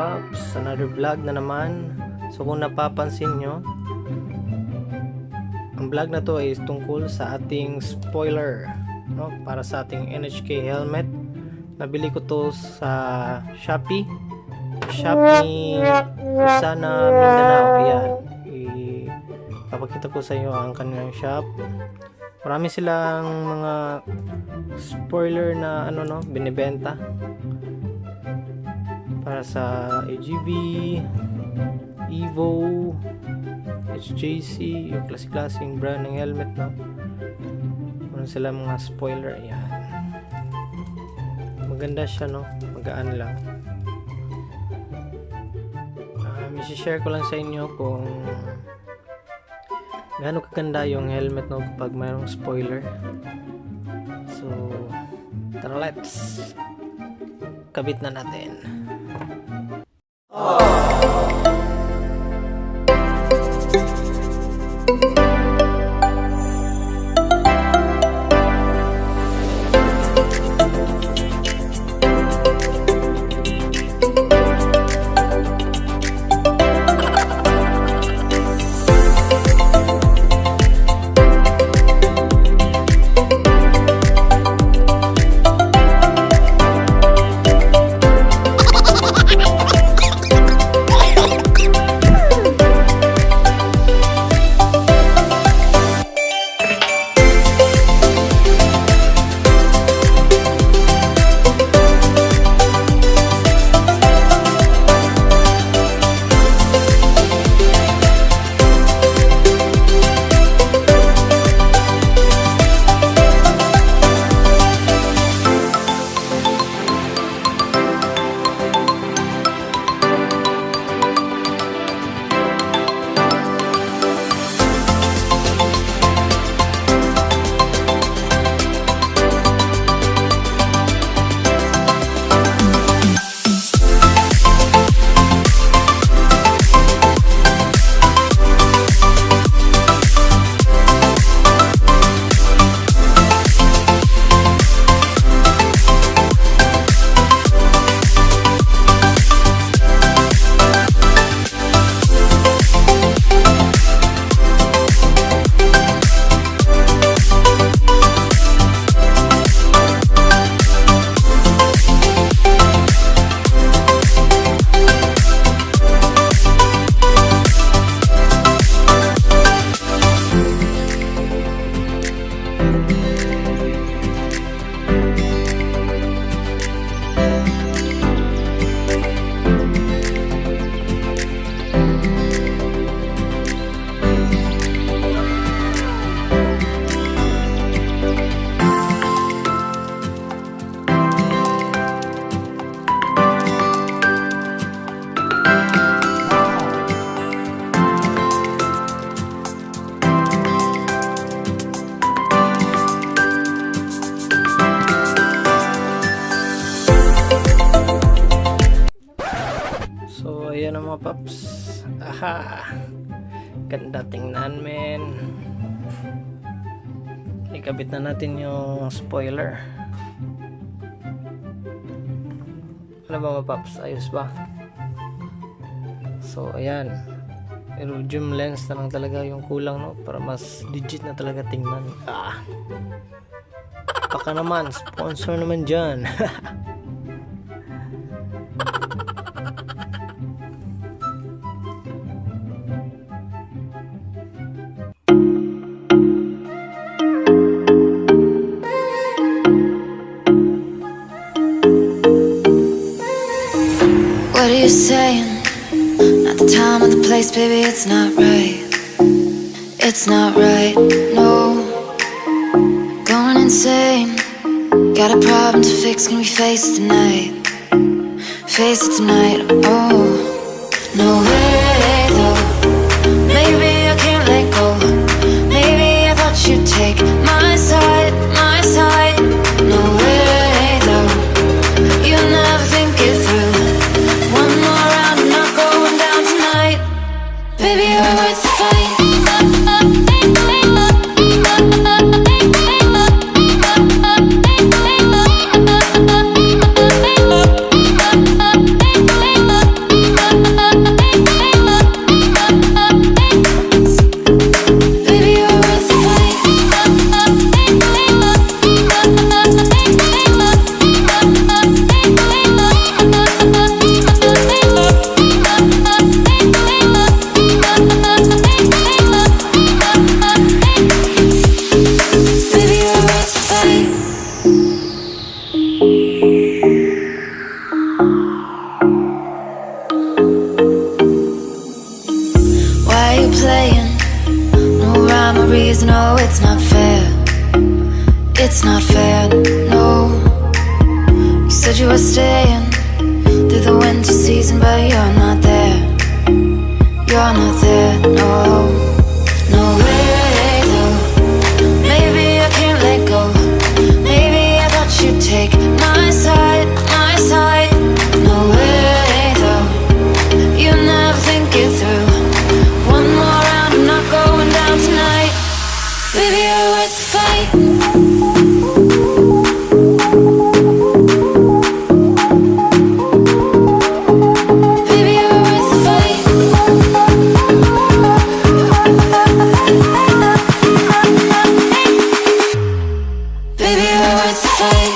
paps, another vlog na naman. So kung napapansin nyo, ang vlog na to ay tungkol sa ating spoiler, no? Para sa ating NHK helmet. Nabili ko to sa Shopee ni Susana Mindanao. Ayan, papakita ko sa inyo ang kanilang shop. Marami silang mga spoiler na binibenta para sa AGV, Evo, HJC, yung klaseng brand ng helmet, no? Meron sila mga spoiler. Ayan, maganda siya, no? Magaan lang. I-share ko lang sa inyo kung gaano kaganda yung helmet, no, kapag mayroong spoiler. So tara, let's kabit na natin. Ayan ang mga paps. Aha, ganda tingnan, men. Ikabit na natin yung spoiler. Ano ba mga paps, ayos ba? So ayan, iridium lens na lang talaga yung kulang, no? Para mas legit na talaga tingnan. Baka naman, sponsor naman dyan. What are you saying? Not the time or the place, baby, it's not right. It's not right, no. Going insane. Got a problem to fix, can we face it tonight? Face it tonight, oh. No way, though. Maybe I can't let go. Maybe I thought you'd take my side, my side. No way, though. You never think it through. One more round, I'm not going down tonight. Baby, you're worth the fight. memories. No, it's not fair. It's not fair, no. You said you were staying through the winter season, but you're not there. You're not there, no. No way, though. Maybe I can't let go. Maybe I thought you'd take my side, my side. No way, though. You never think it through. One more round, I'm not going down tonight. Baby, you're worth the fight. Baby, you're worth the fight. Baby, you're worth the fight.